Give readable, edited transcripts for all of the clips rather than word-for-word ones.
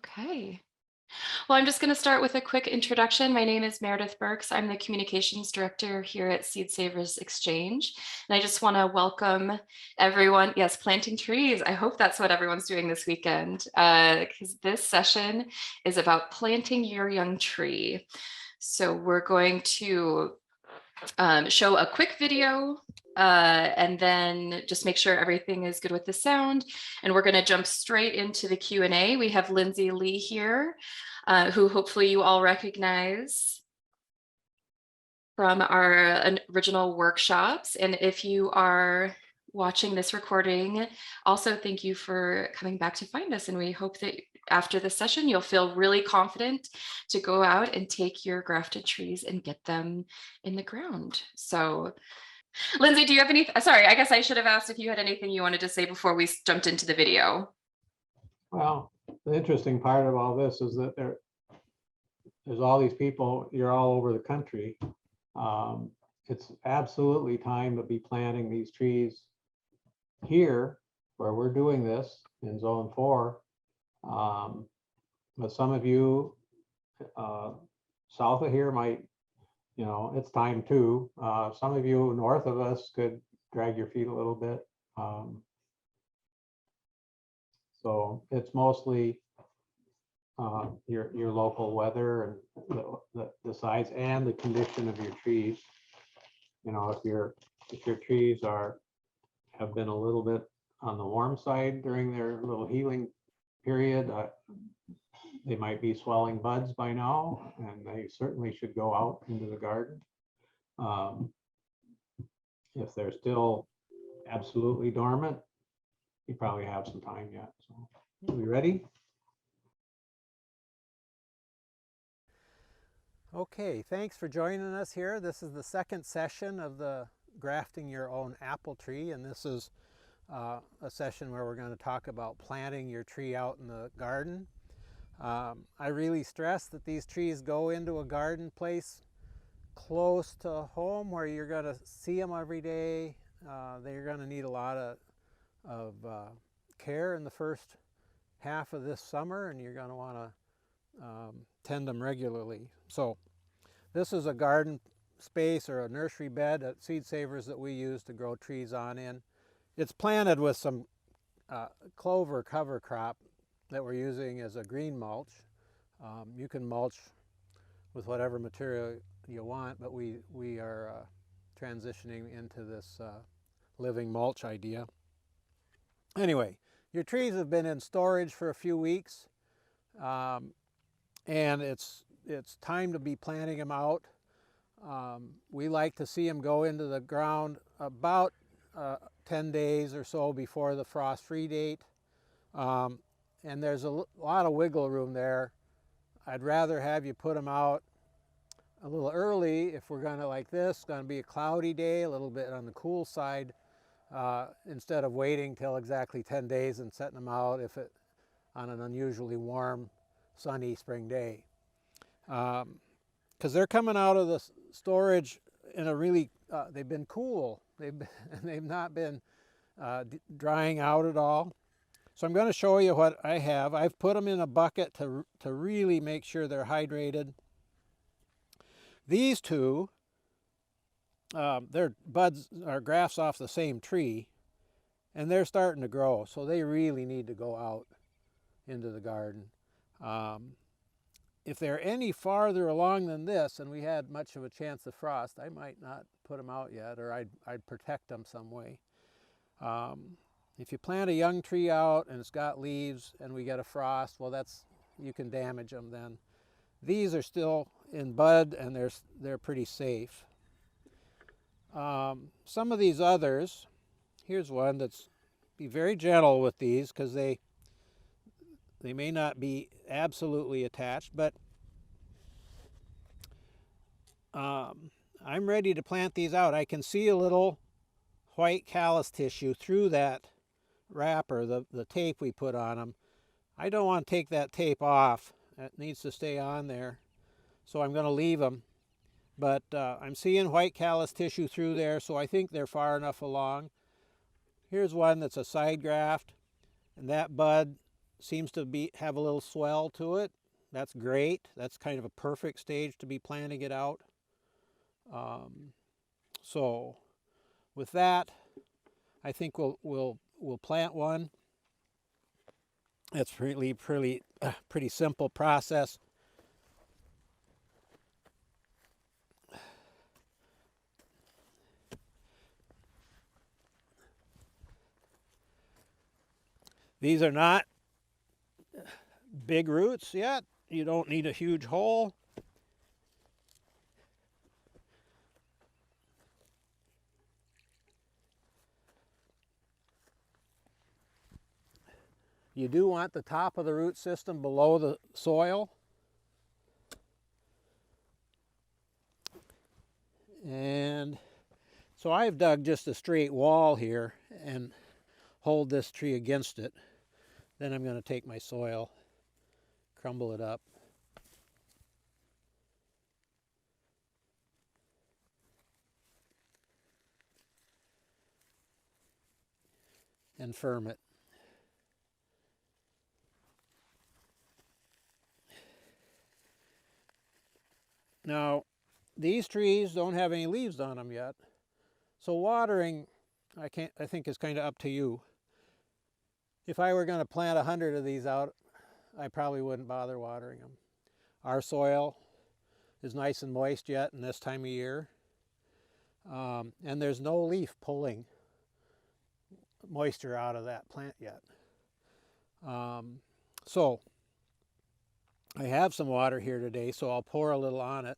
Okay. Well, I'm just going to start with a quick introduction. My name is Meredith Burks. I'm the communications director here at Seed Savers Exchange. And I just want to welcome everyone. Yes, planting trees. I hope that's what everyone's doing this weekend, because this session is about planting your young tree. So we're going to show a quick video and then just make sure everything is good with the sound. And we're going to jump straight into the Q&A. We have Lindsay Lee here, who hopefully you all recognize from our original workshops. And if you are watching this recording, also thank you for coming back to find us. And we hope that after this session, you'll feel really confident to go out and take your grafted trees and get them in the ground. So Lindsay, do you have any, sorry, I guess I should have asked if you had anything you wanted to say before we jumped into the video. Well, the interesting part of all this is that there's all these people, you're all over the country. It's absolutely time to be planting these trees here where we're doing this in zone 4. But some of you south of here might, it's time too. Some of you north of us could drag your feet a little bit. So it's mostly your local weather and the size and the condition of your trees. If your trees have been a little bit on the warm side during their little healing period, they might be swelling buds by now, and they certainly should go out into the garden. If they're still absolutely dormant, you probably have some time yet. So, are we ready? Okay, thanks for joining us here. This is the second session of the grafting your own apple tree, and this is a session where we're going to talk about planting your tree out in the garden. I really stress that these trees go into a garden place close to home where you're going to see them every day. They're going to need a lot of care in the first half of this summer, and you're going to want to tend them regularly. So this is a garden space or a nursery bed at Seed Savers that we use to grow trees on in. It's planted with some clover cover crop that we're using as a green mulch. You can mulch with whatever material you want, but we are transitioning into this living mulch idea. Anyway, your trees have been in storage for a few weeks, and it's time to be planting them out. We like to see them go into the ground about 10 days or so before the frost-free date. And there's a lot of wiggle room there. I'd rather have you put them out a little early if we're going to, like this, it's going to be a cloudy day, a little bit on the cool side, instead of waiting till exactly 10 days and setting them out on an unusually warm, sunny spring day. Because they're coming out of the storage in a really, they've been cool. They've not been drying out at all. So I'm going to show you what I have. I've put them in a bucket to really make sure they're hydrated. These two, they're buds or grafts off the same tree, and they're starting to grow, so they really need to go out into the garden. If they're any farther along than this, and we had much of a chance of frost, I might not put them out yet, or I'd protect them some way. If you plant a young tree out and it's got leaves and we get a frost, well, you can damage them then. These are still in bud and they're pretty safe. Some of these others, here's one be very gentle with these because they may not be absolutely attached, but I'm ready to plant these out. I can see a little white callus tissue through that wrapper, the tape we put on them. I don't want to take that tape off. It needs to stay on there. So I'm going to leave them. But I'm seeing white callus tissue through there, so I think they're far enough along. Here's one that's a side graft, and that bud seems to have a little swell to it. That's great. That's kind of a perfect stage to be planting it out. So with that, I think we'll plant one. It's pretty simple process. These are not big roots yet. You don't need a huge hole. You do want the top of the root system below the soil. And so I've dug just a straight wall here and hold this tree against it. Then I'm going to take my soil, crumble it up. And firm it. Now, these trees don't have any leaves on them yet, so watering, I think is kind of up to you. If I were going to plant 100 of these out, I probably wouldn't bother watering them. Our soil is nice and moist yet in this time of year, and there's no leaf pulling moisture out of that plant yet. So I have some water here today, so I'll pour a little on it.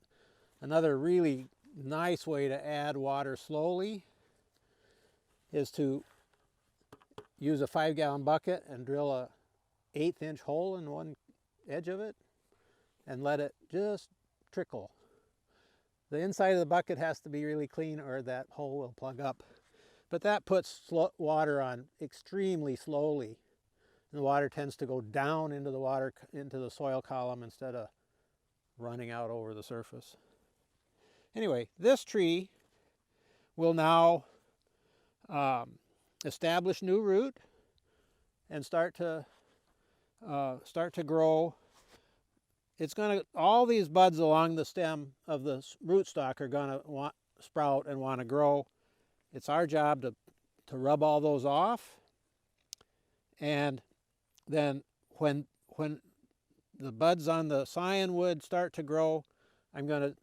Another really nice way to add water slowly is to use a 5-gallon bucket and drill a 1/8-inch hole in one edge of it and let it just trickle. The inside of the bucket has to be really clean or that hole will plug up. But that puts water on extremely slowly. And the water tends to go down into the soil column instead of running out over the surface. Anyway, this tree will now establish new root and start to grow. It's going to, all these buds along the stem of the rootstock are going to sprout and want to grow. It's our job to rub all those off, and then when the buds on the cyanwood start to grow, I'm going to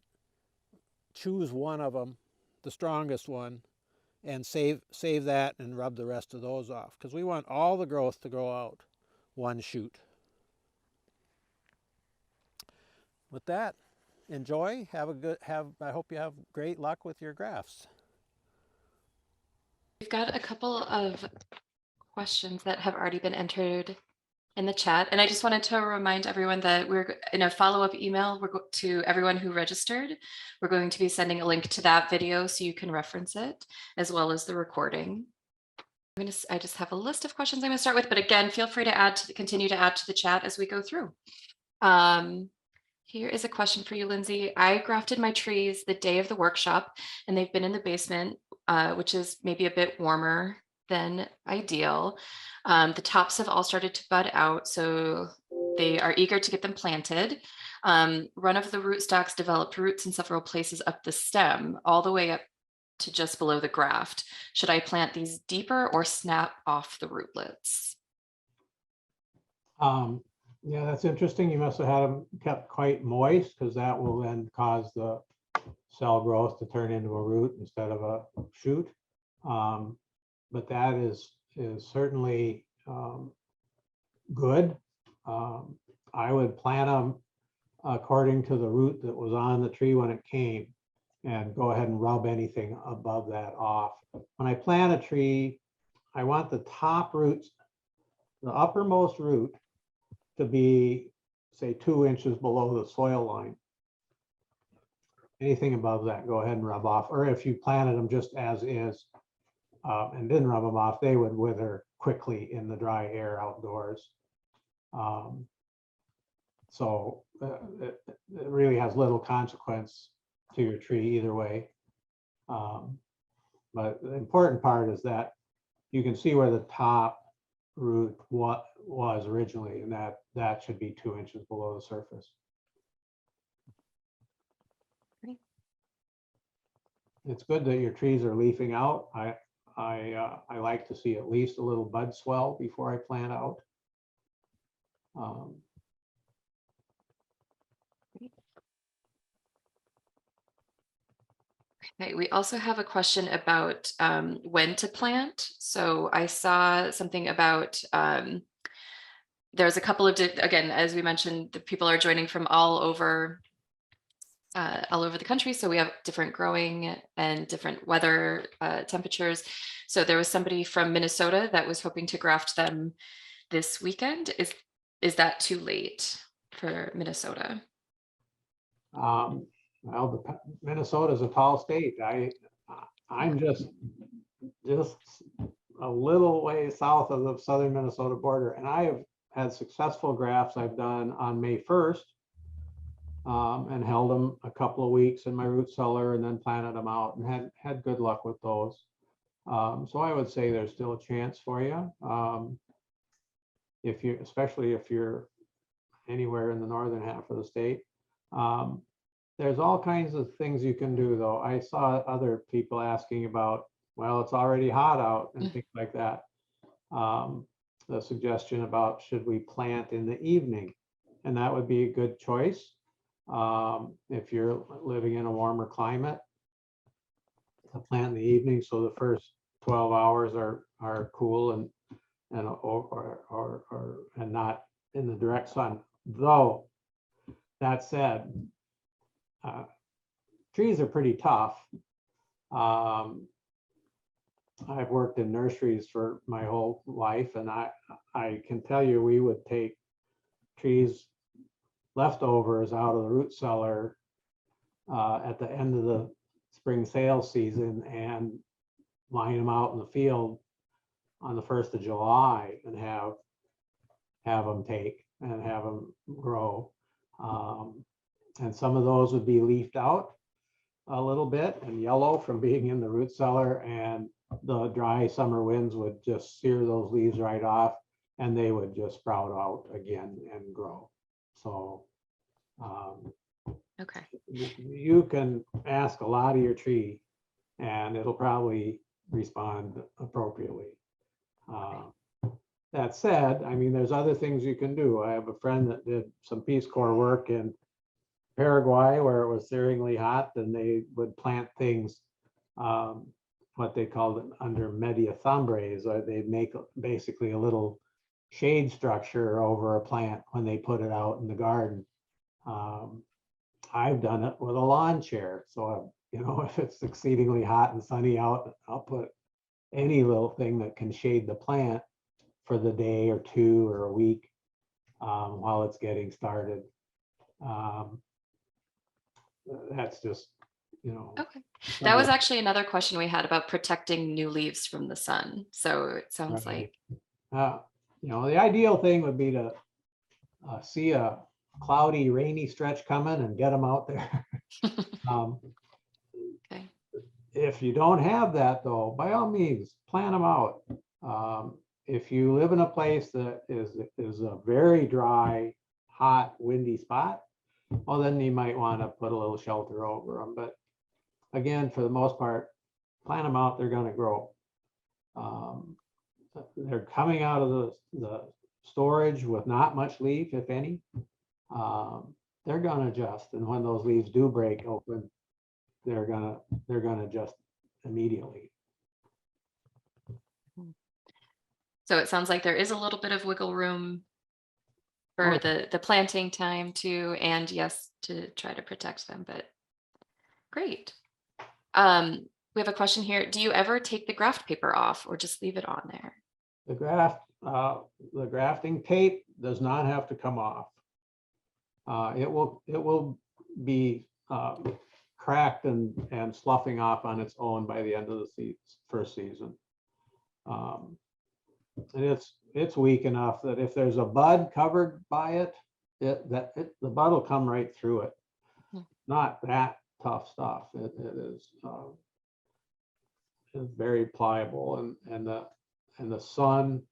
choose one of them, the strongest one, and save that and rub the rest of those off, because we want all the growth to grow out one shoot. With that, enjoy. I hope you have great luck with your grafts. We've got a couple of questions that have already been entered in the chat. And I just wanted to remind everyone that we're in a follow-up email to everyone who registered. We're going to be sending a link to that video so you can reference it, as well as the recording. I just have a list of questions I'm going to start with, but again, feel free to continue to add to the chat as we go through. Here is a question for you, Lindsay. I grafted my trees the day of the workshop, and they've been in the basement, which is maybe a bit warmer than ideal. The tops have all started to bud out, so they are eager to get them planted. One of the rootstocks developed roots in several places up the stem, all the way up to just below the graft. Should I plant these deeper or snap off the rootlets? Yeah, that's interesting. You must have had them kept quite moist, because that will then cause the cell growth to turn into a root instead of a shoot. But that is certainly good. I would plant them according to the root that was on the tree when it came, and go ahead and rub anything above that off. When I plant a tree, I want the top roots, the uppermost root, to be, say, 2 inches below the soil line. Anything above that, go ahead and rub off. Or if you planted them just as is and didn't rub them off, they would wither quickly in the dry air outdoors. So it really has little consequence to your tree either way. But the important part is that you can see where the top root was originally, and that should be 2 inches below the surface. Great. It's good that your trees are leafing out. I like to see at least a little bud swell before I plant out. Okay, we also have a question about when to plant. So I saw something about there's a couple of, again, as we mentioned, the people are joining from all over the country. So we have different growing and different weather temperatures. So there was somebody from Minnesota that was hoping to graft them this weekend. Is that too late for Minnesota? Well, Minnesota's a tall state. I'm just a little way south of the southern Minnesota border, and I have had successful grafts I've done on May 1st, and held them a couple of weeks in my root cellar and then planted them out and had good luck with those. So I would say there's still a chance for you. Especially if you're anywhere in the northern half of the state. There's all kinds of things you can do, though. I saw other people asking about, well, it's already hot out and things like that. The suggestion about should we plant in the evening, and that would be a good choice. If you're living in a warmer climate, to plant in the evening, so the first 12 hours are cool and not in the direct sun. Though that said, trees are pretty tough. I've worked in nurseries for my whole life, and I can tell you we would take trees leftovers out of the root cellar at the end of the spring sales season and line them out in the field on the 1st of July and have them take and have them grow. And some of those would be leafed out a little bit and yellow from being in the root cellar, and the dry summer winds would just sear those leaves right off, and they would just sprout out again and grow. So Okay. You can ask a lot of your tree and it'll probably respond appropriately. That said, I mean, there's other things you can do. I have a friend that did some Peace Corps work in Paraguay where it was searingly hot, and they would plant things, what they called under media thambres, or they'd make basically a little shade structure over a plant when they put it out in the garden. I've done it with a lawn chair. So, if it's exceedingly hot and sunny out, I'll put any little thing that can shade the plant for the day or two or a week while it's getting started. That's just, Okay. That was actually another question we had about protecting new leaves from the sun. So it sounds right. like. The ideal thing would be to see a cloudy, rainy stretch coming and get them out there. Okay. If you don't have that, though, by all means, plant them out. If you live in a place that is a very dry, hot, windy spot, well, then you might want to put a little shelter over them. But again, for the most part, plant them out, they're going to grow. They're coming out of the storage with not much leaf, if any. They're going to adjust, and when those leaves do break open, they're going to adjust immediately. So it sounds like there is a little bit of wiggle room for the planting time too, and yes, to try to protect them, but great. We have a question here. Do you ever take the graft paper off or just leave it on there? The grafting tape does not have to come off. It will be cracked and sloughing off on its own by the end of the first season. And it's weak enough that if there's a bud covered by it, the bud will come right through it. Not that tough stuff. It is very pliable, and the sun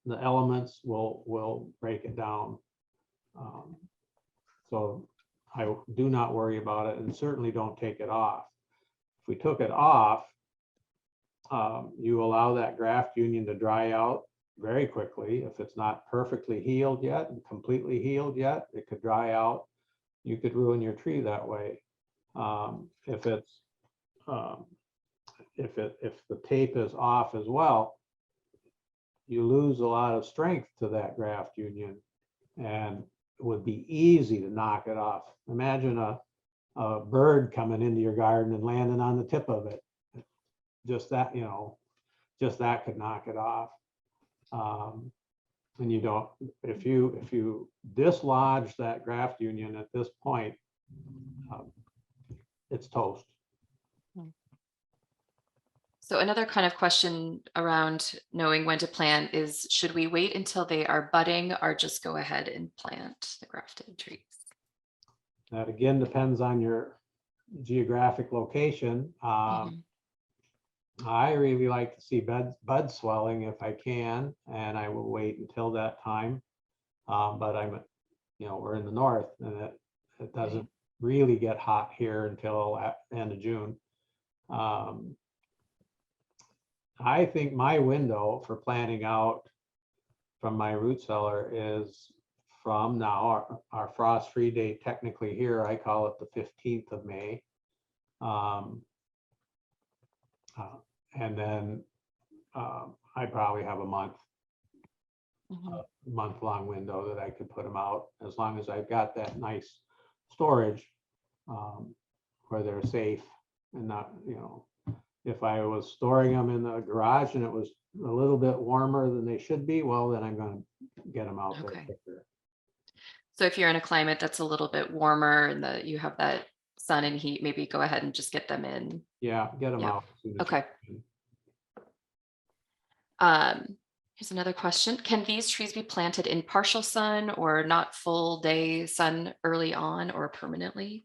the elements will break it down. So I do not worry about it, and certainly don't take it off. If we took it off, you allow that graft union to dry out very quickly. If it's not perfectly healed yet and completely healed yet, it could dry out. You could ruin your tree that way. If the tape is off as well, you lose a lot of strength to that graft union, and it would be easy to knock it off. Imagine a bird coming into your garden and landing on the tip of it. Just that, just that could knock it off. And you don't, if you dislodge that graft union at this point, it's toast. So another kind of question around knowing when to plant is, should we wait until they are budding or just go ahead and plant the grafted trees? That again depends on your geographic location. I really like to see bud swelling if I can, and I will wait until that time. But we're in the north, and it doesn't really get hot here until end of June. I think my window for planting out from my root cellar is from now. Our frost-free date technically here, I call it the 15th of May. And then I probably have a month-long window that I could put them out, as long as I've got that nice storage where they're safe and not, if I was storing them in the garage and it was a little bit warmer than they should be, well, then I'm going to get them out there quicker. So if you're in a climate that's a little bit warmer and you have that sun and heat, maybe go ahead and just get them in. Yeah, get them out. Okay. Here's another question. Can these trees be planted in partial sun or not full day sun early on or permanently?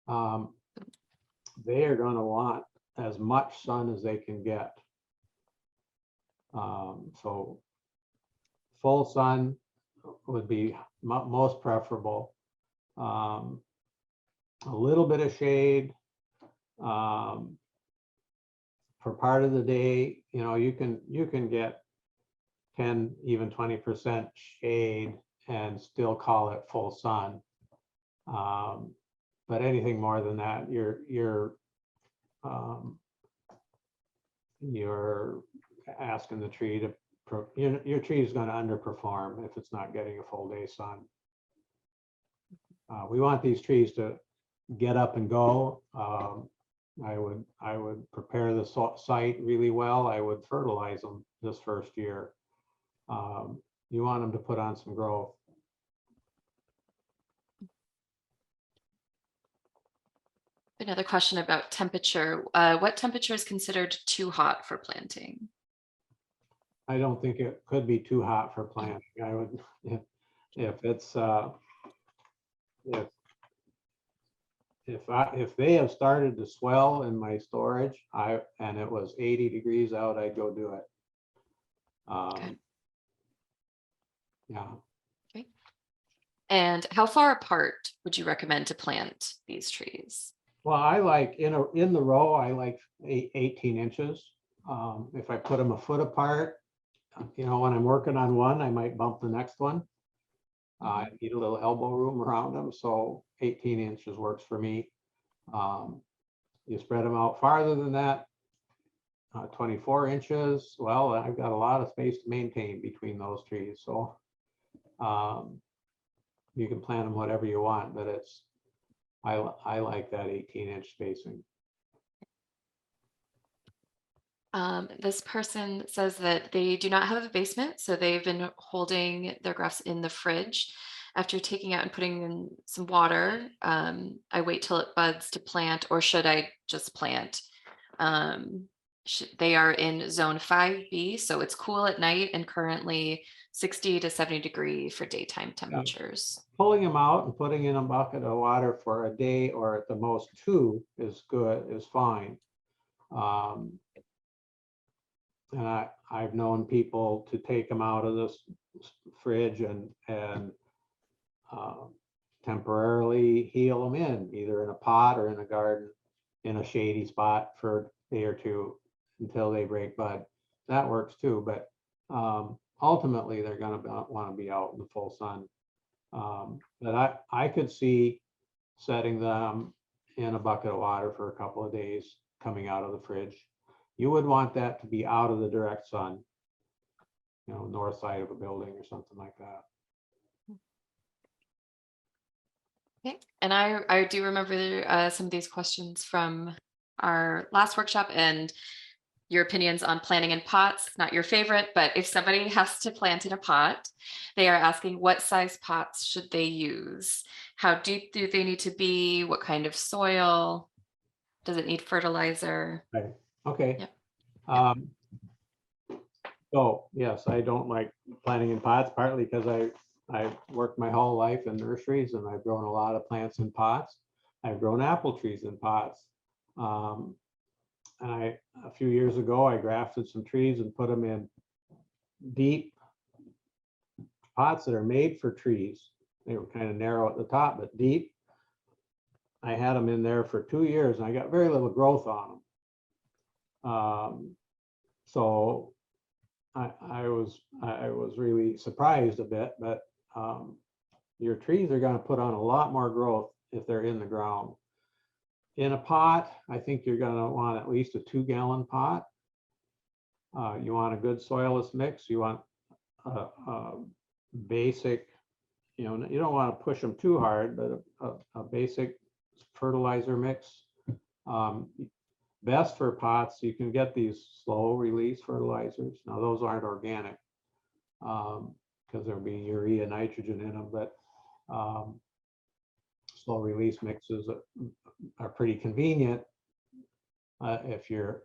They are going to want as much sun as they can get. So full sun would be most preferable. A little bit of shade for part of the day. You can get 10, even 20% shade and still call it full sun. But anything more than that, you're asking the tree to, your tree is going to underperform if it's not getting a full day sun. We want these trees to get up and go. I would prepare the site really well. I would fertilize them this first year. You want them to put on some growth. Another question about temperature. What temperature is considered too hot for planting? I don't think it could be too hot for planting. I would, if it's if they have started to swell in my storage, and it was 80 degrees out, I'd go do it. Okay. Yeah. Okay. And how far apart would you recommend to plant these trees? Well, I like in the row, I like 18 inches. If I put them a foot apart, when I'm working on one, I might bump the next one. I need a little elbow room around them, so 18 inches works for me. You spread them out farther than that, 24 inches. Well, I've got a lot of space to maintain between those trees, so you can plant them whatever you want, but I like that 18-inch spacing. This person says that they do not have a basement, so they've been holding their grafts in the fridge. After taking out and putting in some water, I wait till it buds to plant, or should I just plant? They are in zone 5B, so it's cool at night and currently 60 to 70 degree for daytime temperatures. Pulling them out and putting in a bucket of water for a day or at the most 2 is fine. And I've known people to take them out of this fridge and temporarily heal them in, either in a pot or in a garden, in a shady spot for a day or two until they break bud. That works too, but ultimately they're going to want to be out in the full sun. But I could see setting them in a bucket of water for a couple of days coming out of the fridge. You would want that to be out of the direct sun, north side of a building or something like that. Okay. And I do remember some of these questions from our last workshop, and your opinions on planting in pots, not your favorite, but if somebody has to plant in a pot, they are asking what size pots should they use? How deep do they need to be? What kind of soil? Does it need fertilizer? Right. Okay. Yep. So yes, I don't like planting in pots, partly because I've worked my whole life in nurseries and I've grown a lot of plants in pots. I've grown apple trees in pots. And a few years ago, I grafted some trees and put them in deep pots that are made for trees. They were kind of narrow at the top, but deep. I had them in there for 2 years and I got very little growth on them. So I was really surprised a bit, but your trees are going to put on a lot more growth if they're in the ground. In a pot, I think you're going to want at least a 2-gallon pot. You want a good soilless mix. You want a basic, you don't want to push them too hard, but a basic fertilizer mix. Best for pots, you can get these slow release fertilizers. Now those aren't organic because there'll be urea, nitrogen in them, but slow release mixes are pretty convenient. If you're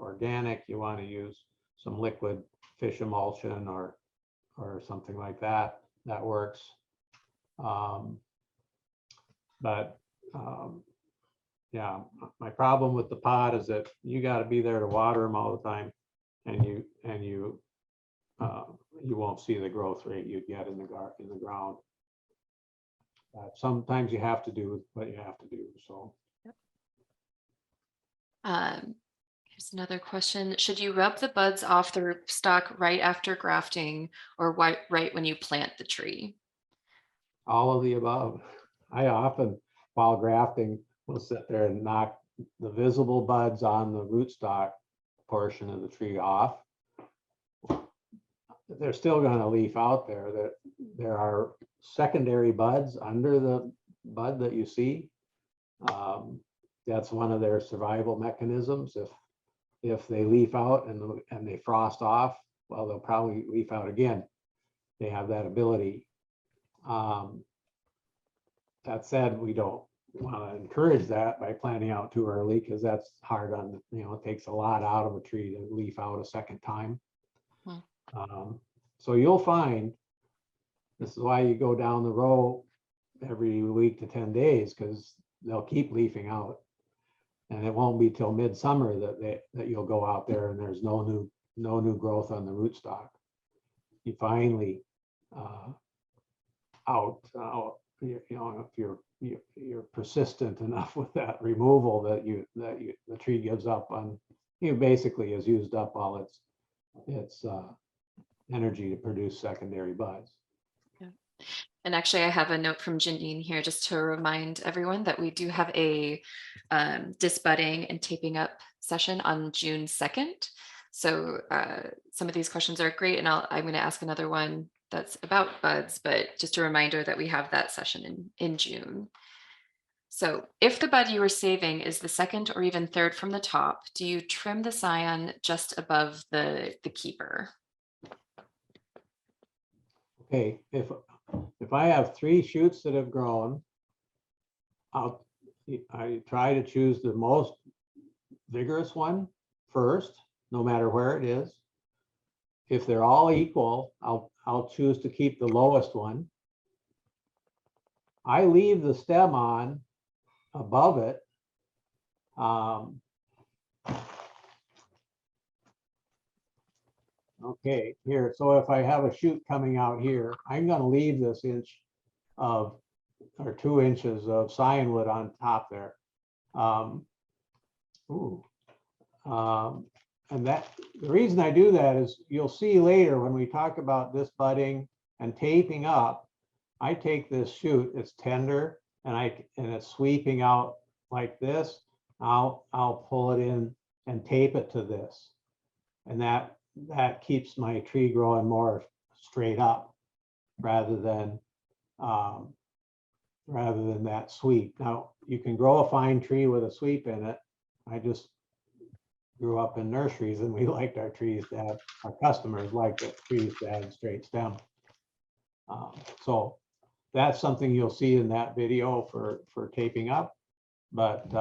organic, you want to use some liquid fish emulsion or something like that. That works. Yeah, my problem with the pot is that you got to be there to water them all the time, and you won't see the growth rate you get in the ground. Sometimes you have to do what you have to do. So. Here's another question. Should you rub the buds off the rootstock right after grafting or right when you plant the tree? All of the above. I often, while grafting, will sit there and knock the visible buds on the rootstock portion of the tree off. They're still going to leaf out there. There are secondary buds under the bud that you see. That's one of their survival mechanisms. If they leaf out and they frost off, well, they'll probably leaf out again. They have that ability. That said, we don't want to encourage that by planting out too early, because that's hard on, it takes a lot out of a tree to leaf out a second time. So you'll find, this is why you go down the row every week to 10 days, because they'll keep leafing out. And it won't be till midsummer that you'll go out there and there's no new growth on the rootstock. You finally if you're persistent enough with that removal that the tree gives up on, basically has used up all its energy to produce secondary buds. And actually, I have a note from Janine here just to remind everyone that we do have a disbudding and taping up session on June 2nd. So some of these questions are great, and I'm going to ask another one that's about buds, but just a reminder that we have that session in June. So if the bud you were saving is the second or even third from the top, do you trim the scion just above the keeper? Okay, if I have 3 shoots that have grown, I try to choose the most vigorous one first, no matter where it is. If they're all equal, I'll choose to keep the lowest one. I leave the stem on above it. Okay, here, so if I have a shoot coming out here, I'm gonna leave this inch of, or 2 inches of cyanwood on top there. Ooh. And that, the reason I do that is you'll see later when we talk about this budding and taping up, I take this shoot, it's tender, and it's sweeping out like this. I'll pull it in and tape it to this. And that keeps my tree growing more straight up rather than that sweep. Now, you can grow a fine tree with a sweep in it. I just grew up in nurseries and we liked our trees to have, our customers liked the trees to have straight stem. So that's something you'll see in that video for taping up. But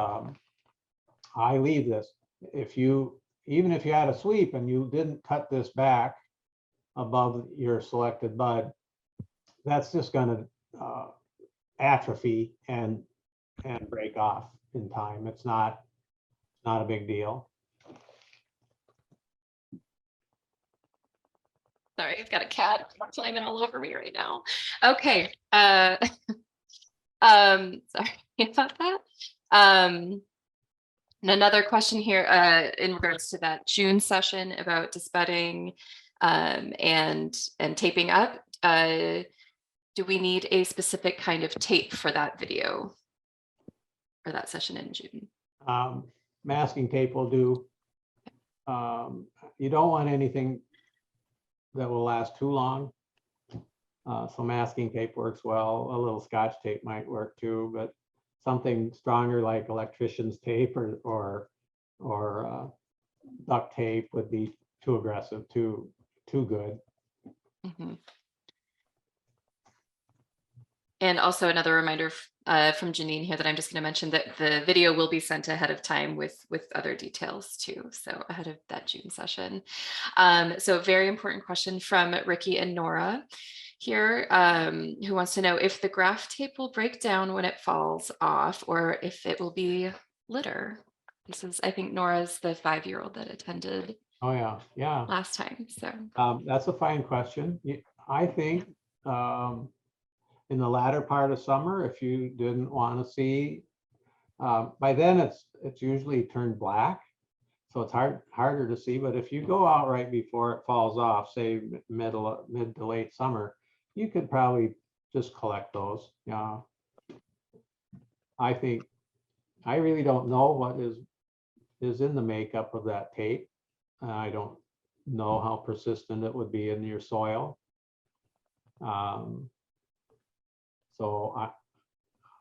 I leave this. Even if you had a sweep and you didn't cut this back above your selected bud, that's just going to atrophy and break off in time. It's not a big deal. Sorry, I've got a cat climbing all over me right now. Okay. Sorry about that. And another question here in regards to that June session about disbudding and taping up. Do we need a specific kind of tape for that video or that session in June? Masking tape will do. You don't want anything that will last too long. So masking tape works well. A little Scotch tape might work too, but something stronger like electrician's tape or duct tape would be too aggressive, too good. Mm-hmm. And also another reminder from Janine here that I'm just going to mention that the video will be sent ahead of time with other details too. So ahead of that June session. So very important question from Ricky and Nora here, who wants to know if the graft tape will break down when it falls off or if it will be litter. This is, I think, Nora's the 5-year-old that attended. Oh yeah. Last time. So that's a fine question. I think in the latter part of summer, if you didn't want to see, by then it's usually turned black, so it's harder to see. But if you go out right before it falls off, say mid to late summer, you could probably just collect those. Yeah, I think I really don't know what is in the makeup of that tape. I don't know how persistent it would be in your soil. So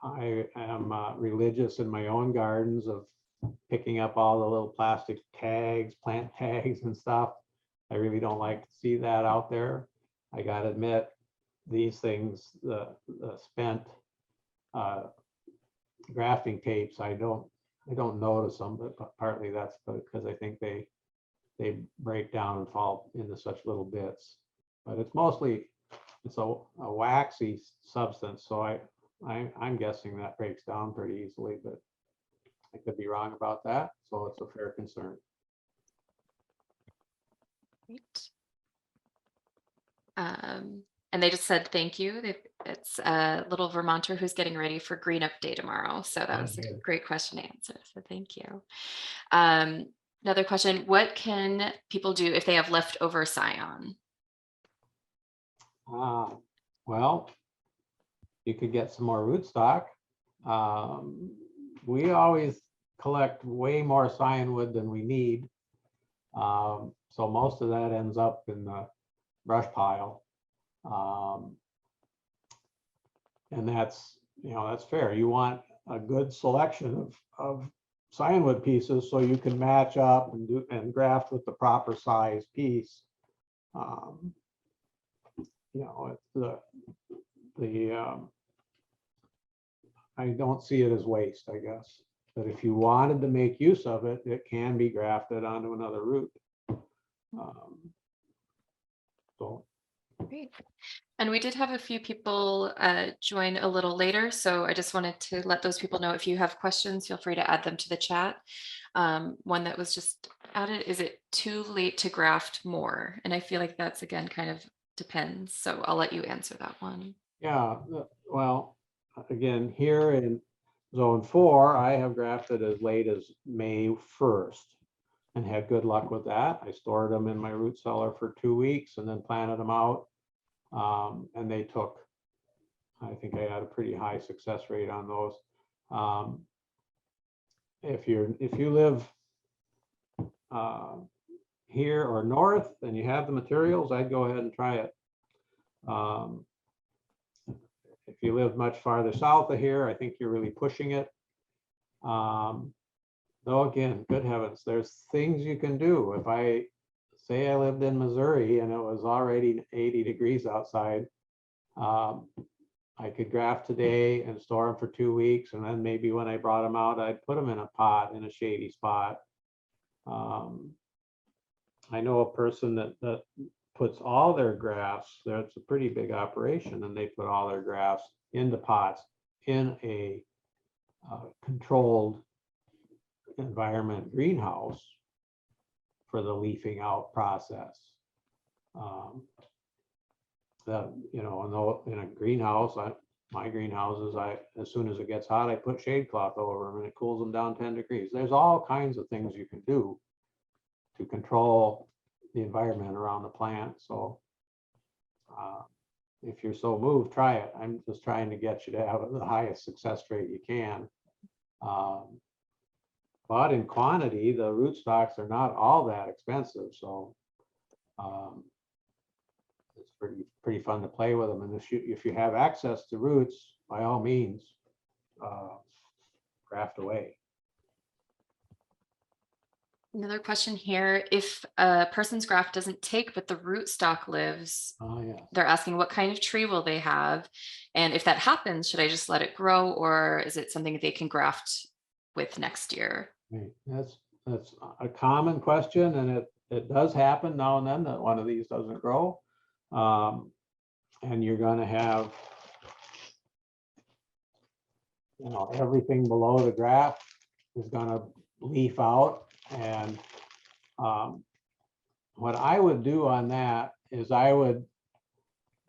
I am religious in my own gardens of picking up all the little plastic tags, plant tags and stuff. I really don't like to see that out there. I gotta admit, these things, the spent grafting tapes, I don't notice them, but partly that's because I think they break down and fall into such little bits. But it's mostly, it's a waxy substance, so I'm guessing that breaks down pretty easily, but I could be wrong about that. So it's a fair concern. great. And they just said thank you. It's a little Vermonter who's getting ready for Green Up Day tomorrow. So that was a great question to answer. So thank you. Another question, what can people do if they have leftover scion? Well, you could get some more rootstock. We always collect way more scionwood than we need. So most of that ends up in the brush pile. And that's fair. You want a good selection of scionwood pieces so you can match up and graft with the proper size piece. I don't see it as waste, I guess. But if you wanted to make use of it, it can be grafted onto another root. So. Great. And we did have a few people join a little later, so I just wanted to let those people know if you have questions, feel free to add them to the chat. One that was just added, is it too late to graft more? And I feel like that's again kind of depends. So I'll let you answer that one. Yeah, well, again, here in zone 4, I have grafted as late as May 1st and had good luck with that. I stored them in my root cellar for 2 weeks and then planted them out. And they took, I think I had a pretty high success rate on those. If you live here or north and you have the materials, I'd go ahead and try it. If you live much farther south of here, I think you're really pushing it. Though again, good heavens, there's things you can do. If I say I lived in Missouri and it was already 80 degrees outside, I could graft today and store them for 2 weeks. And then maybe when I brought them out, I'd put them in a pot in a shady spot. I know a person that puts all their grafts, that's a pretty big operation, and they put all their grafts into pots in a controlled environment greenhouse for the leafing out process. That, you know, in a greenhouse, my greenhouses, as soon as it gets hot, I put shade cloth over them and it cools them down 10 degrees. There's all kinds of things you can do to control the environment around the plant. So if you're so moved, try it. I'm just trying to get you to have the highest success rate you can. But in quantity, the rootstocks are not all that expensive. So it's pretty fun to play with them. And if you have access to roots, by all means, graft away. Another question here, if a person's graft doesn't take, but the rootstock lives, Yes. they're asking what kind of tree will they have? And if that happens, should I just let it grow, or is it something they can graft with next year? Right. That's a common question, and it does happen now and then that one of these doesn't grow. And you're going to have, you know, everything below the graft is going to leaf out. And what I would do on that is I would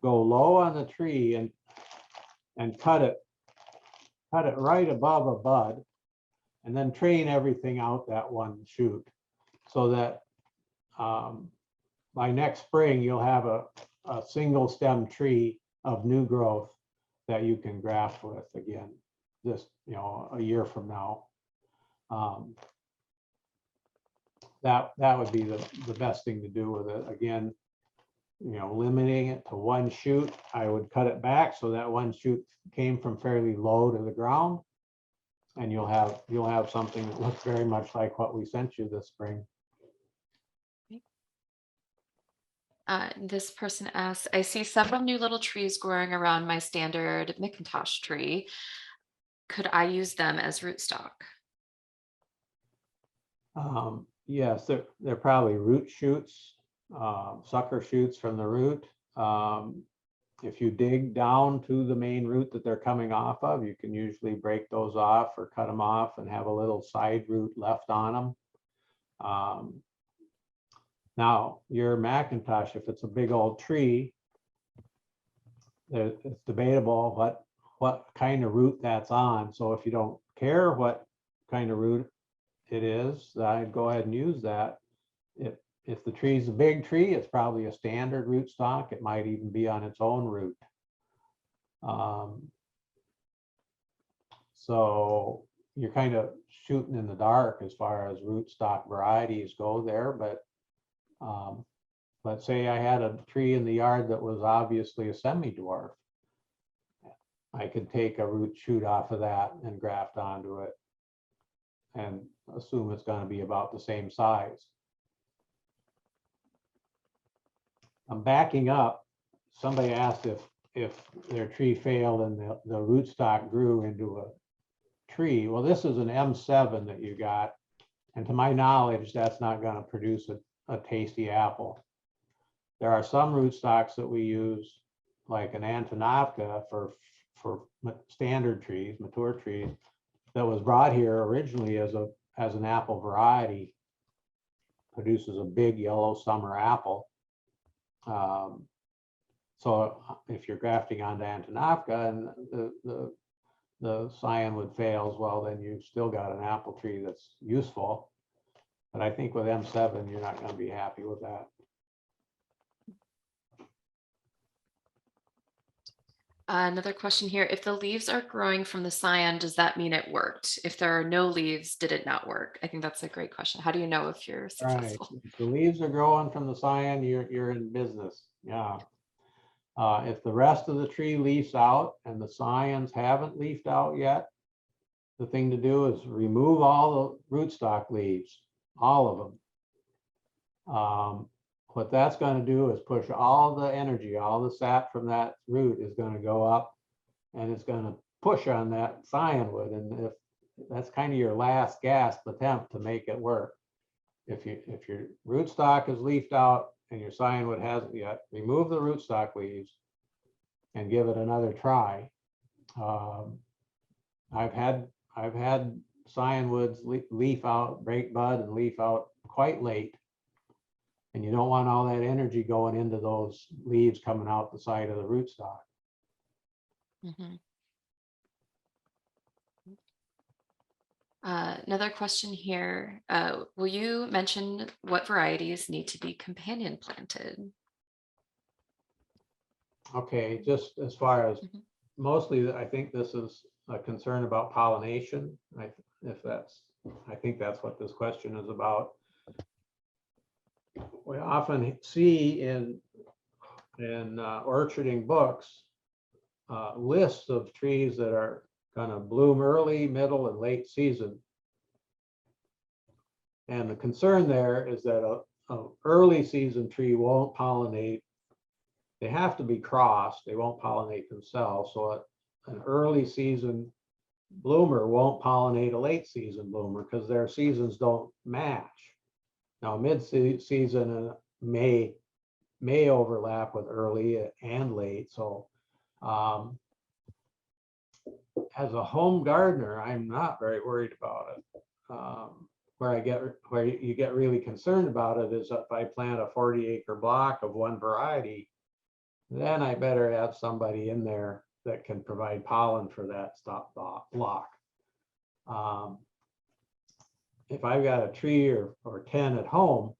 go low on the tree and cut it right above a bud, and then train everything out that one shoot, so that by next spring you'll have a single stem tree of new growth that you can graft with again, just, you know, a year from now. That would be the best thing to do with it. Again, you know, limiting it to one shoot, I would cut it back so that one shoot came from fairly low to the ground, and you'll have something that looks very much like what we sent you this spring. This person asks, I see several new little trees growing around my standard McIntosh tree. Could I use them as rootstock? Yes, they're probably root shoots, sucker shoots from the root. If you dig down to the main root that they're coming off of, you can usually break those off or cut them off and have a little side root left on them. Now, your McIntosh, if it's a big old tree, it's debatable what kind of root that's on. So if you don't care what kind of root it is, I'd go ahead and use that. If the tree is a big tree, it's probably a standard rootstock. It might even be on its own root. So you're kind of shooting in the dark as far as rootstock varieties go there. But let's say I had a tree in the yard that was obviously a semi-dwarf. I could take a root shoot off of that and graft onto it and assume it's going to be about the same size. I'm backing up. Somebody asked if their tree failed and the rootstock grew into a tree. Well, this is an M7 that you got, and to my knowledge, that's not going to produce a tasty apple. There are some rootstocks that we use, like an Antonovka for standard trees, mature trees, that was brought here originally as an apple variety. produces a big yellow summer apple. So if you're grafting onto Antonopka and the cyanwood fails, well, then you've still got an apple tree that's useful. But I think with M7, you're not going to be happy with that. Another question here. If the leaves are growing from the scion, does that mean it worked? If there are no leaves, did it not work? I think that's a great question. How do you know if you're Right. successful? If the leaves are growing from the scion, you're in business. Yeah. If the rest of the tree leaves out and the scions haven't leafed out yet, the thing to do is remove all the rootstock leaves, all of them. What that's going to do is push all the energy, all the sap from that root is going to go up, and it's going to push on that scionwood. And if that's kind of your last gasp attempt to make it work. If your rootstock is leafed out and your scionwood hasn't yet, remove the rootstock leaves and give it another try. I've had scionwoods leaf out, break bud, and leaf out quite late. And you don't want all that energy going into those leaves coming out the side of the rootstock. Mm-hmm. Another question here. Will you mention what varieties need to be companion planted? Okay, just as far as Mhm. mostly, I think this is a concern about pollination. I think that's what this question is about. We often see in orcharding books lists of trees that are going to bloom early, middle, and late season. And the concern there is that a early season tree won't pollinate. They have to be crossed. They won't pollinate themselves. So an early season bloomer won't pollinate a late season bloomer because their seasons don't match. Now, mid-season may overlap with early and late. So as a home gardener, I'm not very worried about it. Where you get really concerned about it is if I plant a 40-acre block of one variety, then I better have somebody in there that can provide pollen for that block. If I've got a tree or 10 at home,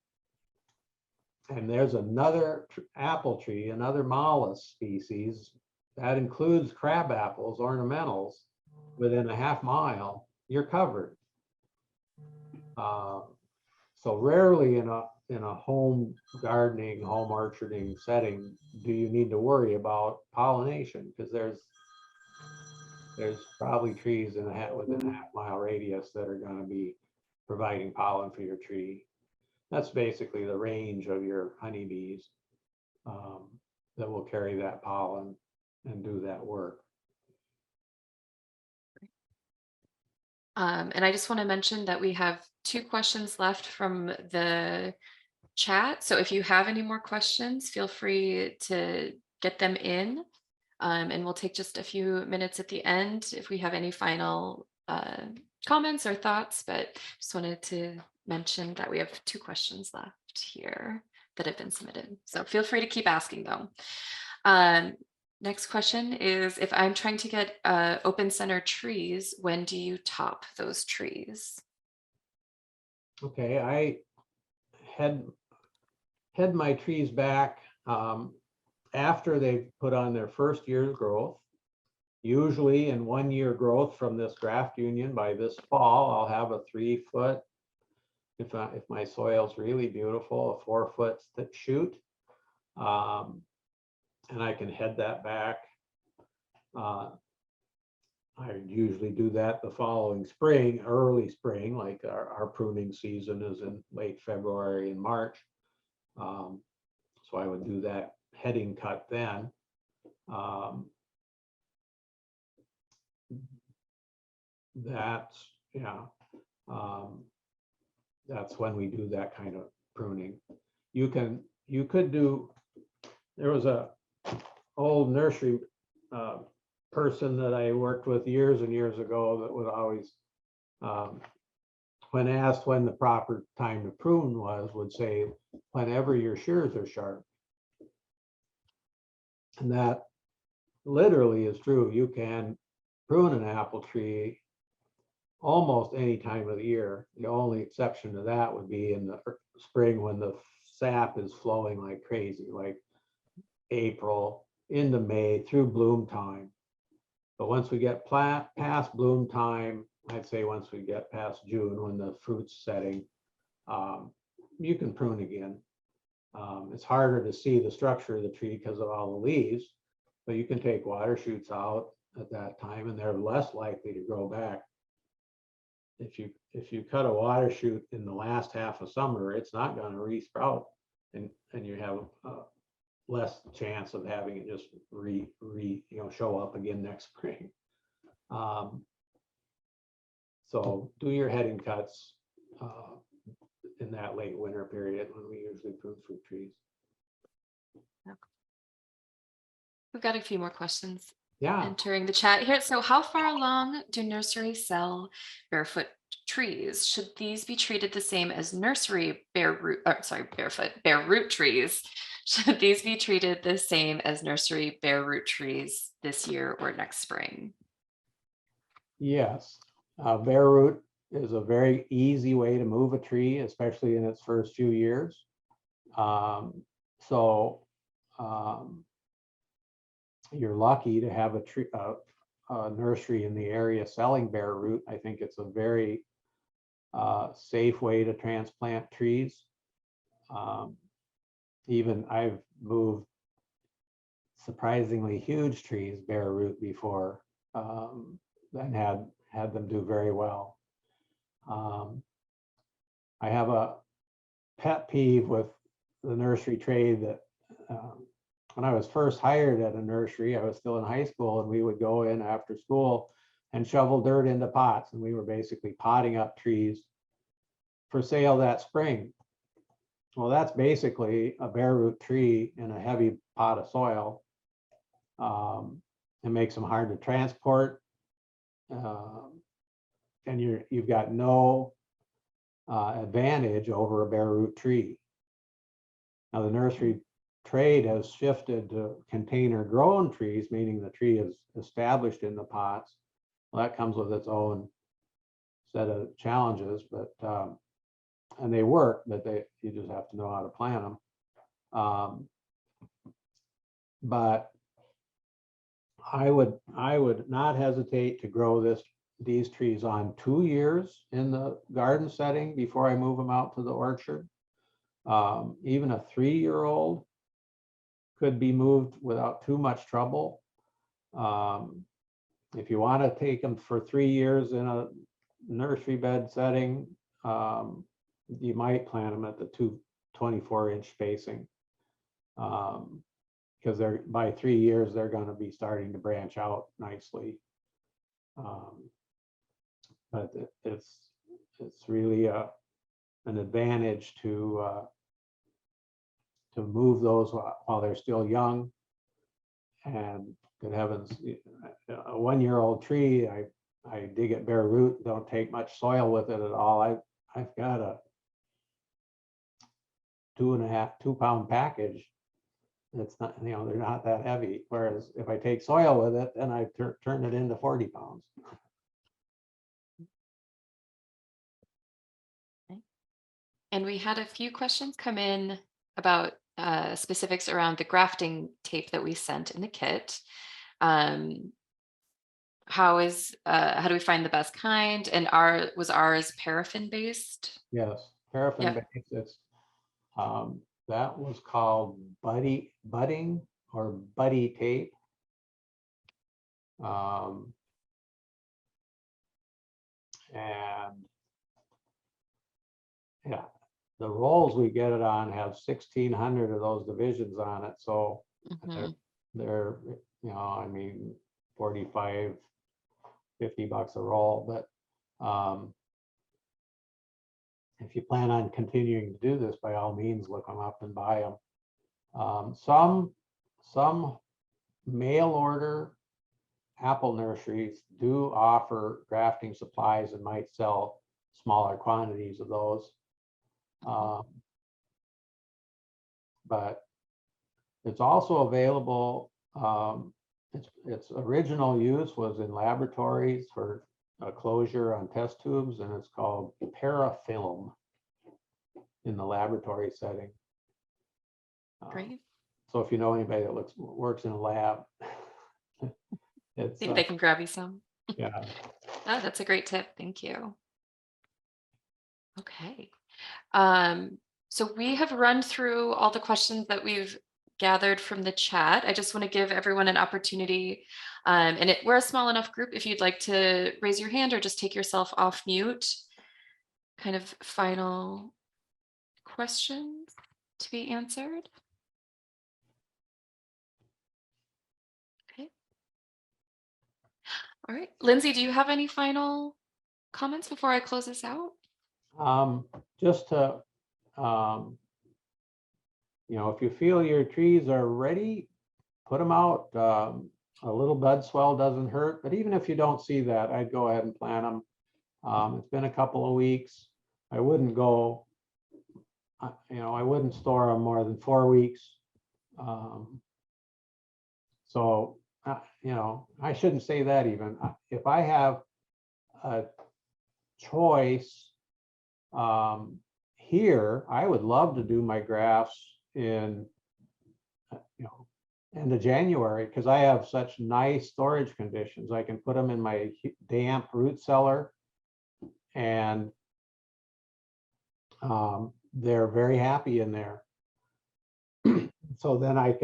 and there's another apple tree, another Malus species, that includes crab apples, ornamentals, within a half mile, you're covered. So rarely in a home gardening, home orcharding setting do you need to worry about pollination, because there's probably trees within a half-mile radius that are going to be providing pollen for your tree. That's basically the range of your honeybees that will carry that pollen and do that work. And I just want to mention that we have 2 questions left from the chat. So if you have any more questions, feel free to get them in. And we'll take just a few minutes at the end if we have any final comments or thoughts, but just wanted to mention that we have 2 questions left here that have been submitted. So feel free to keep asking though. Next question is, if I'm trying to get open center trees, when do you top those trees? Okay, I head my trees back after they've put on their first year's growth. Usually in 1 year growth from this graft union, by this fall, I'll have a 3-foot, if my soil's really beautiful, a 4-foot shoot. And I can head that back. I usually do that the following spring, early spring, like our pruning season is in late February and March. So I would do that heading cut then. That's when we do that kind of pruning. You could do, there was a old nursery person that I worked with years and years ago that would always when asked when the proper time to prune was, would say whenever your shears are sharp. And that literally is true. You can prune an apple tree almost any time of the year. The only exception to that would be in the spring when the sap is flowing like crazy, like April into May through bloom time. But once we get past bloom time, I'd say once we get past June when the fruit's setting, you can prune again. It's harder to see the structure of the tree because of all the leaves, but you can take water shoots out at that time and they're less likely to grow back. If you cut a water shoot in the last half of summer, it's not going to re-sprout, and you have less chance of having it just show up again next spring. So do your heading cuts in that late winter period when we usually prune fruit trees. We've got a few more questions Yeah, entering the chat here. So how far along do nurseries sell barefoot trees? Should these be treated the same as nursery bare root trees? Should these be treated the same as nursery bare root trees this year or next spring? yes. Bare root is a very easy way to move a tree, especially in its first few years. You're lucky to have a nursery in the area selling bare root. I think it's a very safe way to transplant trees. Even I've moved surprisingly huge trees bare root before, and had them do very well. I have a pet peeve with the nursery trade that when I was first hired at a nursery, I was still in high school, and we would go in after school and shovel dirt into pots, and we were basically potting up trees for sale that spring. Well, that's basically a bare root tree in a heavy pot of soil. It makes them hard to transport, and you've got no advantage over a bare root tree. Now the nursery trade has shifted to container grown trees, meaning the tree is established in the pots. Well, that comes with its own set of challenges, but and they work, but you just have to know how to plant them. But I would not hesitate to grow these trees on 2 years in the garden setting before I move them out to the orchard. Even a 3-year-old could be moved without too much trouble. If you want to take them for 3 years in a nursery bed setting, you might plant them at the 24-inch spacing, because by 3 years they're going to be starting to branch out nicely. But it's really an advantage to move those while they're still young. And good heavens, a 1-year-old tree, I dig it bare root, don't take much soil with it at all. I've got a 2-pound package. It's not, they're not that heavy. Whereas if I take soil with it, then I turn it into 40 pounds. And we had a few questions come in about specifics around the grafting tape that we sent in the kit. How do we find the best kind? And was ours paraffin based? Yes, paraffin based. It's that was called budding or buddy tape. And yeah, the rolls we get it on have 1,600 of those divisions on it. So they're, I mean, 45, 50 bucks a roll. But if you plan on continuing to do this, by all means, look them up and buy them. Some mail order apple nurseries do offer grafting supplies and might sell smaller quantities of those. But it's also available. Its original use was in laboratories for closure on test tubes, and it's called parafilm in the laboratory setting. Great. So if you know anybody that works in a lab, it's Think they can grab you some. yeah. Oh, that's a great tip. Thank you. Okay. So we have run through all the questions that we've gathered from the chat. I just want to give everyone an opportunity, and we're a small enough group. If you'd like to raise your hand or just take yourself off mute, kind of final questions to be answered. Okay. All right. Lindsay, do you have any final comments before I close this out? Just to, if you feel your trees are ready, put them out. A little bud swell doesn't hurt, but even if you don't see that, I'd go ahead and plant them. It's been a couple of weeks. I wouldn't go, I wouldn't store them more than 4 weeks. So, I shouldn't say that even. If I have a choice here, I would love to do my grafts in, end of January, because I have such nice storage conditions. I can put them in my damp root cellar, and they're very happy in there. So then I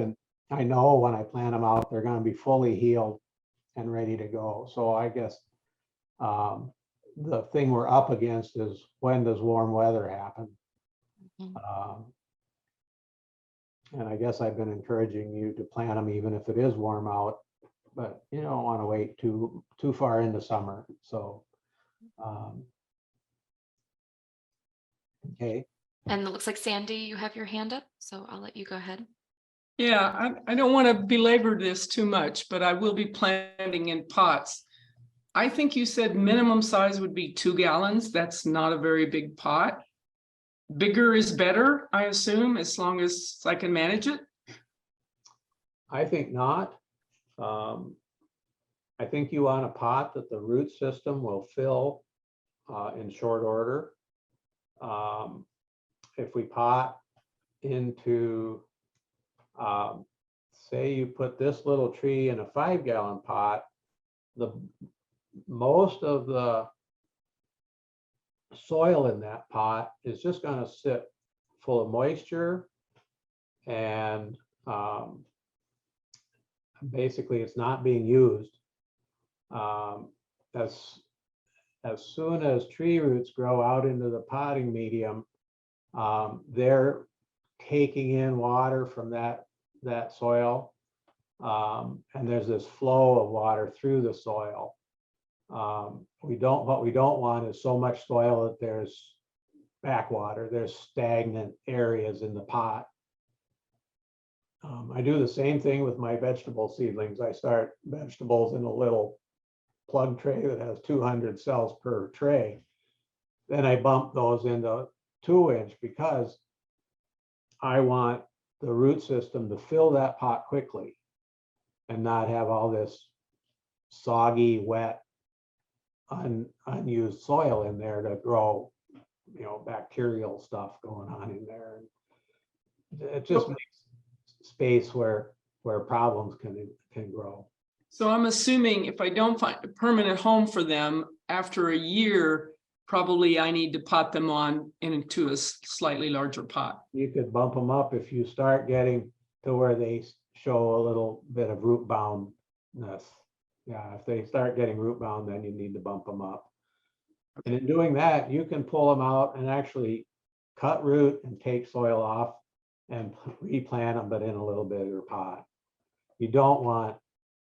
know when I plant them out, they're going to be fully healed and ready to go. So I guess the thing we're up against is, when does warm weather happen? And I guess I've been encouraging you to plant them even if it is warm out, but you don't want to wait too far into summer. So, okay. And it looks like Sandy, you have your hand up, so I'll let you go ahead. Yeah, I don't want to belabor this too much, but I will be planting in pots. I think you said minimum size would be 2 gallons. That's not a very big pot. Bigger is better, I assume, as long as I can manage it. I think not. I think you want a pot that the root system will fill in short order. If we pot into, say you put this little tree in a 5-gallon pot, most of the soil in that pot is just going to sit full of moisture, and basically it's not being used. As soon as tree roots grow out into the potting medium, they're taking in water from that soil, and there's this flow of water through the soil. What we don't want is so much soil that there's backwater, there's stagnant areas in the pot. I do the same thing with my vegetable seedlings. I start vegetables in a little plug tray that has 200 cells per tray. Then I bump those into 2-inch, because I want the root system to fill that pot quickly and not have all this soggy, wet, unused soil in there to grow, bacterial stuff going on in there. It just makes space where problems can grow. So I'm assuming if I don't find a permanent home for them after a year, probably I need to pot them on into a slightly larger pot. You could bump them up if you start getting to where they show a little bit of root boundness. Yeah, if they start getting root bound, then you need to bump them up. And in doing that, you can pull them out and actually cut root and take soil off and replant them, but in a little bigger pot. You don't want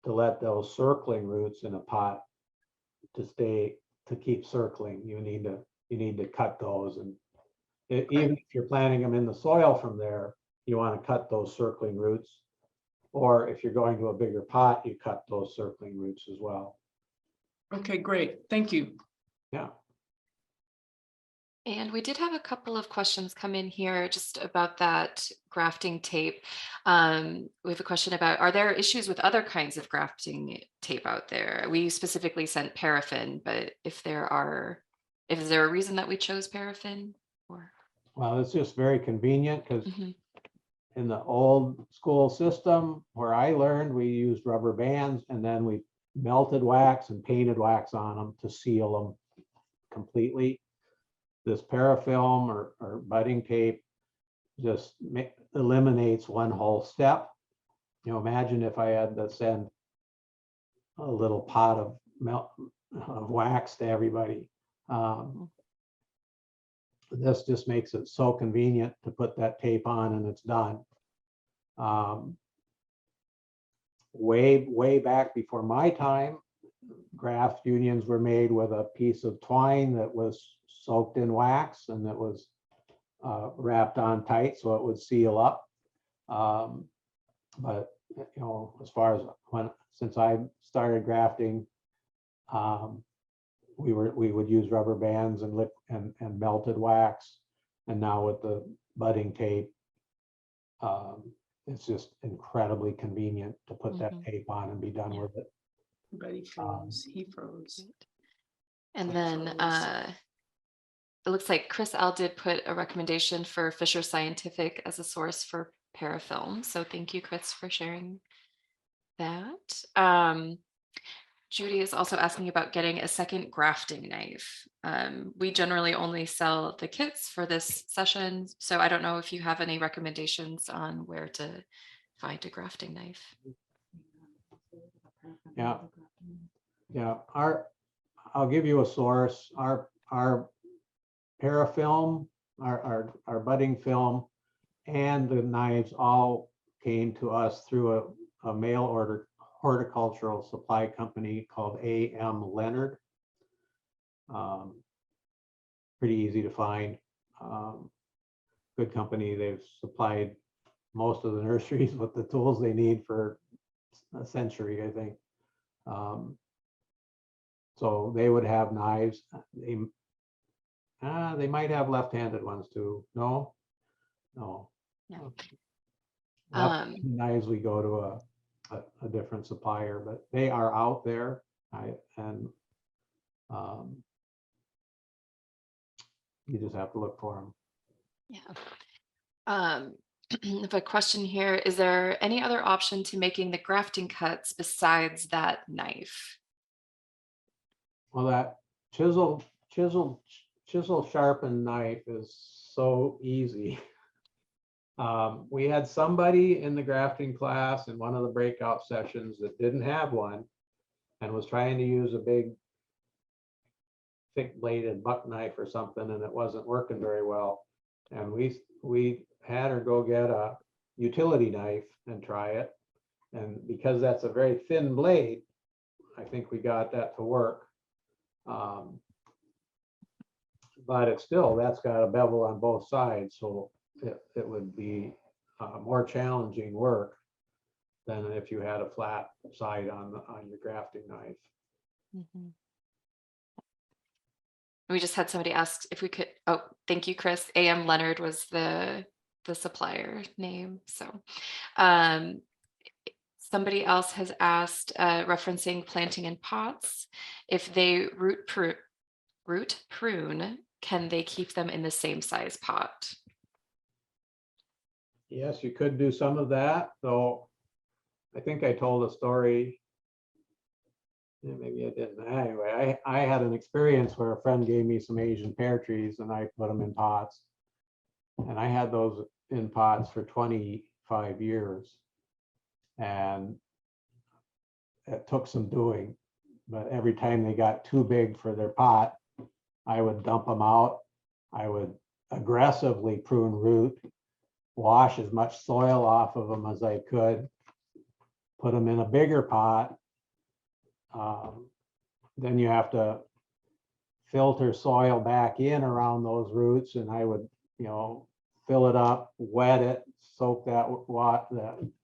to let those circling roots in a pot to keep circling. You need to cut those, and even if you're planting them in the soil from there, you want to cut those circling roots. Or if you're going to a bigger pot, you cut those circling roots as well. Okay, great. Thank you. Yeah. And we did have a couple of questions come in here just about that grafting tape. We have a question about, are there issues with other kinds of grafting tape out there? We specifically sent paraffin, but if is there a reason that we chose paraffin? Or Well, it's just very convenient because Mhm. in the old school system where I learned, we used rubber bands and then we melted wax and painted wax on them to seal them completely. This parafilm or budding tape just eliminates one whole step. You know, imagine if I had to send a little pot of wax to everybody. This just makes it so convenient to put that tape on and it's done. Way back before my time, graft unions were made with a piece of twine that was soaked in wax and that was wrapped on tight so it would seal up. But you know, as far as since I started grafting, we would use rubber bands and melted wax, and now with the budding tape, it's just incredibly convenient to put that tape on and be done with it. Everybody froze. He froze. And I then froze. it looks like Chris L did put a recommendation for Fisher Scientific as a source for parafilm. So thank you, Chris, for sharing that. Judy is also asking about getting a second grafting knife. We generally only sell the kits for this session, so I don't know if you have any recommendations on where to find a grafting knife. Yeah, I'll give you a source. Our parafilm, our budding film, and the knives all came to us through a mail order horticultural supply company called A.M. Leonard. Pretty easy to find. Good company. They've supplied most of the nurseries with the tools they need for a century, I think. So they would have knives. They might have left-handed ones too. No. Yeah. Knives, we go to a different supplier, but they are out there. You just have to look for them. Yeah. The question here, is there any other option to making the grafting cuts besides that knife? Well, that chisel sharpened knife is so easy. We had somebody in the grafting class in one of the breakout sessions that didn't have one and was trying to use a big thick bladed buck knife or something, and it wasn't working very well. And we had her go get a utility knife and try it. And because that's a very thin blade, I think we got that to work. But it's still, that's got a bevel on both sides, so it would be more challenging work than if you had a flat side on your grafting knife. We just had somebody ask if we could, oh, thank you, Chris. A.M. Leonard was the supplier name. So somebody else has asked, referencing planting in pots, if they root prune, can they keep them in the same size pot? Yes, you could do some of that, though. I think I told a story. Yeah, maybe I didn't. Anyway, I had an experience where a friend gave me some Asian pear trees and I put them in pots. And I had those in pots for 25 years. And it took some doing, but every time they got too big for their pot, I would dump them out. I would aggressively prune root, wash as much soil off of them as I could, put them in a bigger pot. Then you have to filter soil back in around those roots, and I would, fill it up, wet it, soak that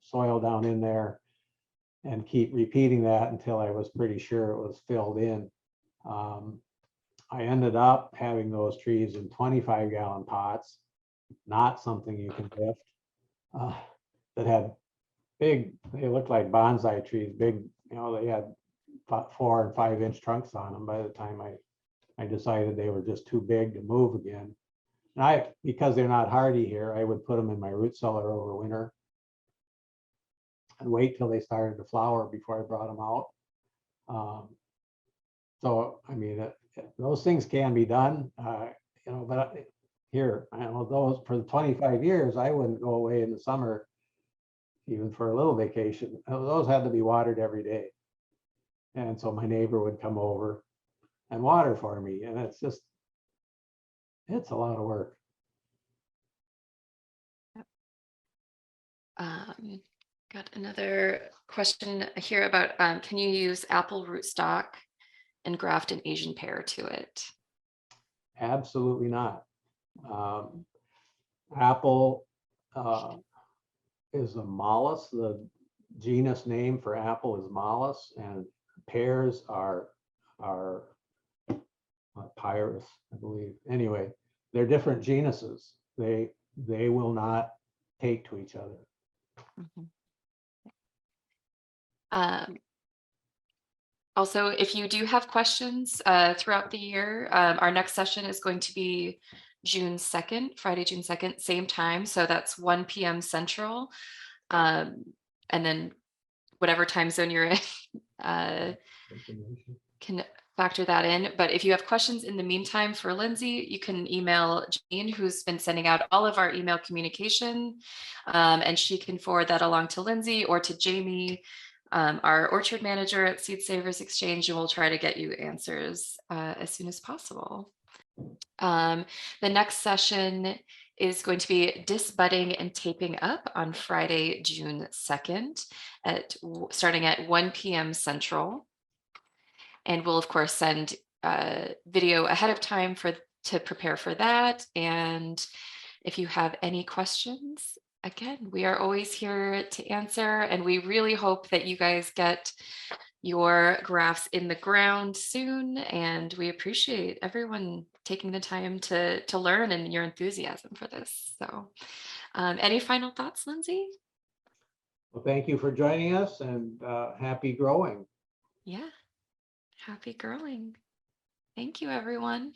soil down in there, and keep repeating that until I was pretty sure it was filled in. I ended up having those trees in 25-gallon pots, not something you can lift, that had big, they looked like bonsai trees, big, they had 4 and 5 inch trunks on them by the time I decided they were just too big to move again. And because they're not hardy here, I would put them in my root cellar over winter and wait till they started to flower before I brought them out. So, I mean, those things can be done, but here, I know those for the 25 years, I wouldn't go away in the summer, even for a little vacation. Those had to be watered every day. And so my neighbor would come over and water for me. And it's a lot of work. Got another question here about, can you use apple rootstock and graft an Asian pear to it? Absolutely not. Apple is a mollusk. The genus name for apple is mollusk, and pears are pyrus, I believe. Anyway, they're different genuses. They will not take to each other. Also, if you do have questions throughout the year, our next session is going to be June 2nd, Friday, June 2nd, same time. So that's 1 p.m. Central. And then whatever time zone you're in, can factor that in. But if you have questions in the meantime for Lindsay, you can email Jane, who's been sending out all of our email communication, and she can forward that along to Lindsay or to Jamie, our orchard manager at Seed Savers Exchange, and we'll try to get you answers as soon as possible. The next session is going to be disbudding and taping up on Friday, June 2nd, starting at 1 p.m. Central. And we'll, of course, send video ahead of time to prepare for that. And if you have any questions, again, we are always here to answer. And we really hope that you guys get your grafts in the ground soon. And we appreciate everyone taking the time to learn and your enthusiasm for this. So any final thoughts, Lindsay? Well, thank you for joining us, and happy growing. Yeah. Happy growing. Thank you, everyone.